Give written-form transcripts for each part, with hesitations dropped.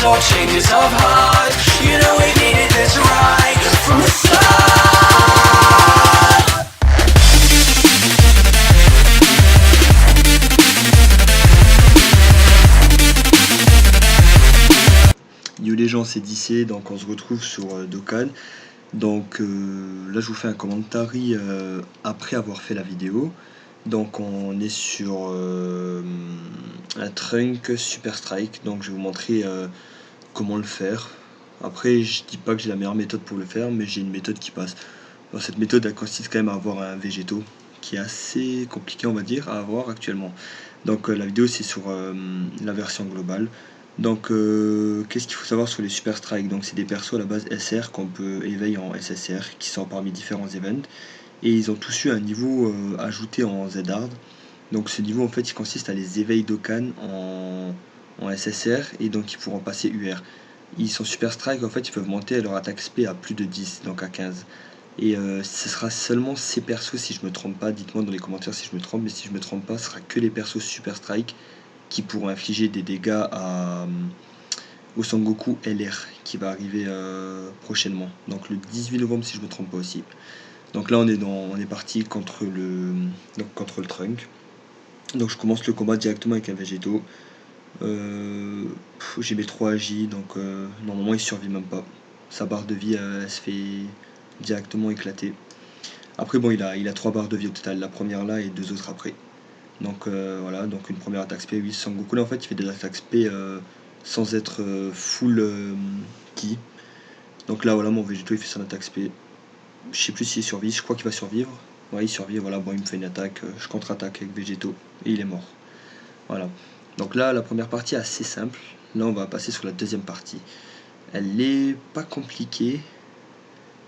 no changes of heart. You know we needed this right from the start. Yo les gens, c'est Dicé, donc on se retrouve sur Dokkan. Donc là je vous fais un commentaire après avoir fait la vidéo. Donc on est sur un Trunk Super Strike, donc je vais vous montrer comment le faire. Après je dis pas que j'ai la meilleure méthode pour le faire, mais j'ai une méthode qui passe. Bon, cette méthode elle consiste quand même à avoir un végétaux qui est assez compliqué on va dire à avoir actuellement. Donc la vidéo c'est sur la version globale. Donc qu'est-ce qu'il faut savoir sur les Super Strike? Donc c'est des persos à la base SR qu'on peut éveiller en SSR qui sont parmi différents events. Et ils ont tous eu un niveau ajouté en Z-Hard. Donc ce niveau en fait il consiste à les éveiller Dokkan en SSR et donc ils pourront passer UR. Ils sont Super Strike en fait ils peuvent monter leur attaque SP à plus de 10, donc à 15. Et ce sera seulement ces persos si je me trompe pas, dites-moi dans les commentaires si je me trompe, mais si je me trompe pas, ce sera que les persos Super Strike qui pourront infliger des dégâts au Sangoku LR qui va arriver prochainement. Donc le 18 novembre si je me trompe pas aussi. Donc là on est parti contre le Trunk. Donc je commence le combat directement avec un végétaux. J'ai mes 3 AJ, donc normalement il survit même pas. Sa barre de vie elle se fait directement éclater. Après bon il a 3 barres de vie au total, la première là et 2 autres après. Donc voilà, donc une première attaque SP, oui, Sangoku là en fait il fait des attaques SP sans être full ki. Donc là voilà mon végétaux il fait son attaque SP. Je sais plus s'il survit, je crois qu'il va survivre. Ouais il survit, voilà, bon il me fait une attaque, je contre-attaque avec végétaux et il est mort. Voilà. Donc là la première partie est assez simple. Là on va passer sur la deuxième partie. Elle est pas compliquée.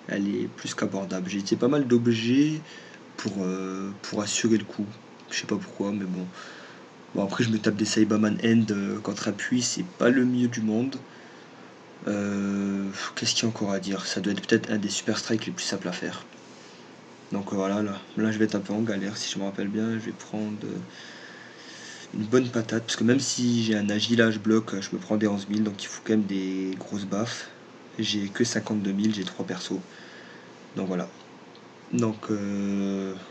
Elle est plus qu'abordable. J'ai utilisé pas mal d'objets pour assurer le coup. Je sais pas pourquoi mais bon. Bon après je me tape des Saibaman End contre appui, c'est pas le mieux du monde. Qu'est-ce qu'il y a encore à dire? Ça doit être peut-être un des Super Strikes les plus simples à faire. Donc voilà, là je vais être un peu en galère si je me rappelle bien, je vais prendre une bonne patate, parce que même si j'ai un agilage bloc, je me prends des 11 000, donc il faut quand même des grosses baffes. J'ai que 52 000, j'ai 3 persos. Donc voilà. Donc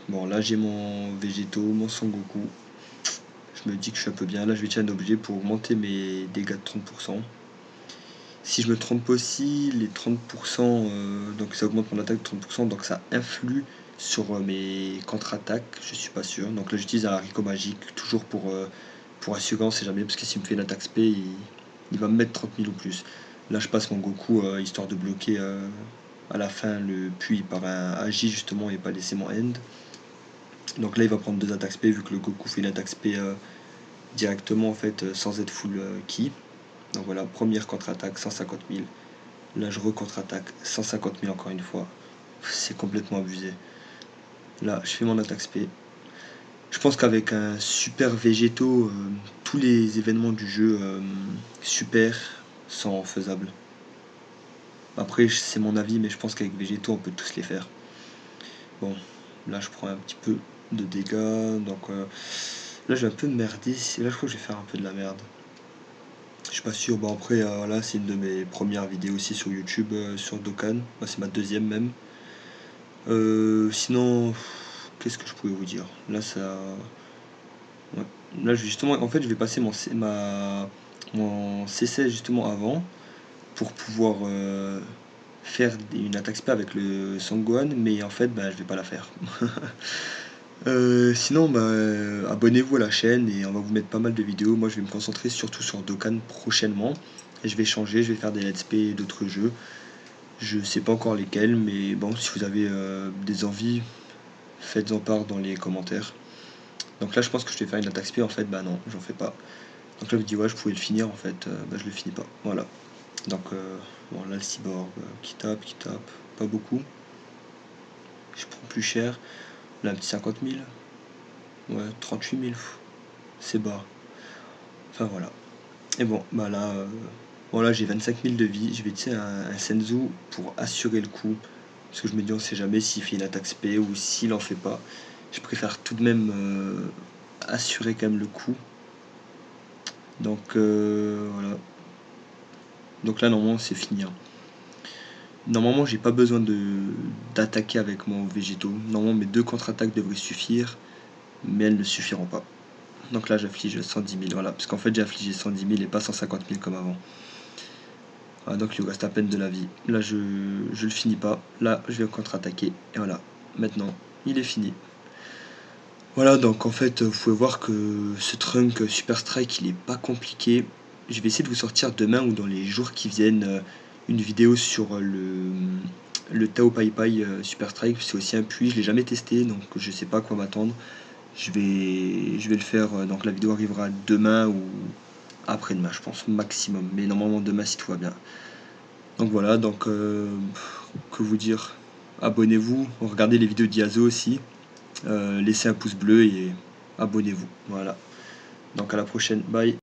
bon là j'ai mon végétaux, mon Sangoku. Je me dis que je suis un peu bien. Là je vais utiliser un objet pour augmenter mes dégâts de 30%. Si je me trompe aussi, les 30%, donc ça augmente mon attaque de 30%, donc ça influe sur mes contre-attaques, je suis pas sûr. Donc là j'utilise un haricot magique, toujours pour assurer, on sait jamais, parce que s'il me fait une attaque SP, il va me mettre 30 000 ou plus. Là je passe mon Goku, histoire de bloquer à la fin le puits par un Agi justement et pas laisser mon end. Donc là il va prendre 2 attaques SP, vu que le Goku fait une attaque SP directement en fait, sans être full ki. Donc voilà, première contre-attaque, 150 000. Là, je re-contre-attaque, 150 000 encore une fois. C'est complètement abusé. Là, je fais mon attaque SP. Je pense qu'avec un super végétaux, tous les événements du jeu super sont faisables. Après, c'est mon avis, mais je pense qu'avec végétaux, on peut tous les faire. Bon, là, je prends un petit peu de dégâts. Donc là, je vais un peu me merder. Là, je crois que je vais faire un peu de la merde. Je suis pas sûr. Bon après là c'est une de mes premières vidéos aussi sur YouTube sur Dokkan. Bah, c'est ma deuxième même. Sinon qu'est-ce que je pouvais vous dire? Là ça. Ouais. Là justement en fait je vais passer mon C16 justement avant pour pouvoir faire une attaque spé avec le Sangohan, mais en fait bah, je vais pas la faire. Sinon, bah, abonnez-vous à la chaîne et on va vous mettre pas mal de vidéos. Moi, je vais me concentrer surtout sur Dokkan prochainement. Et je vais changer, je vais faire des let's play d'autres jeux. Je sais pas encore lesquels, mais bon, si vous avez des envies, faites-en part dans les commentaires. Donc là, je pense que je vais faire une attaque spé. En fait, bah non, j'en fais pas. Donc là, je me dis, ouais, je pouvais le finir. En fait, bah, je le finis pas. Voilà. Donc, bon, là, le cyborg qui tape, pas beaucoup. Je prends plus cher. Là, un petit 50 000. Ouais, 38 000. C'est bas. Enfin voilà. Et bon, bah là, voilà, j'ai 25 000 de vie. Je vais utiliser un Senzu pour assurer le coup. Parce que je me dis, on sait jamais s'il fait une attaque spé ou s'il en fait pas. Je préfère tout de même assurer quand même le coup. Donc voilà. Donc là normalement c'est fini. Hein. Normalement j'ai pas besoin d'attaquer avec mon végétaux. Normalement mes 2 contre-attaques devraient suffire, mais elles ne suffiront pas. Donc là j'afflige 110 000, voilà, parce qu'en fait j'ai affligé 110 000 et pas 150 000 comme avant. Voilà, donc il lui reste à peine de la vie. Là je le finis pas, là je vais contre-attaquer, et voilà, maintenant il est fini. Voilà, donc en fait vous pouvez voir que ce trunk Super Strike il est pas compliqué. Je vais essayer de vous sortir demain ou dans les jours qui viennent une vidéo sur le Tao Pai Pai Super Strike. C'est aussi un puits, je l'ai jamais testé donc je sais pas à quoi m'attendre. Je vais le faire, donc la vidéo arrivera demain ou après-demain je pense maximum, mais normalement demain si tout va bien. Donc voilà, donc que vous dire, abonnez-vous, regardez les vidéos d'Yazo aussi, laissez un pouce bleu et abonnez-vous, voilà. Donc à la prochaine, bye.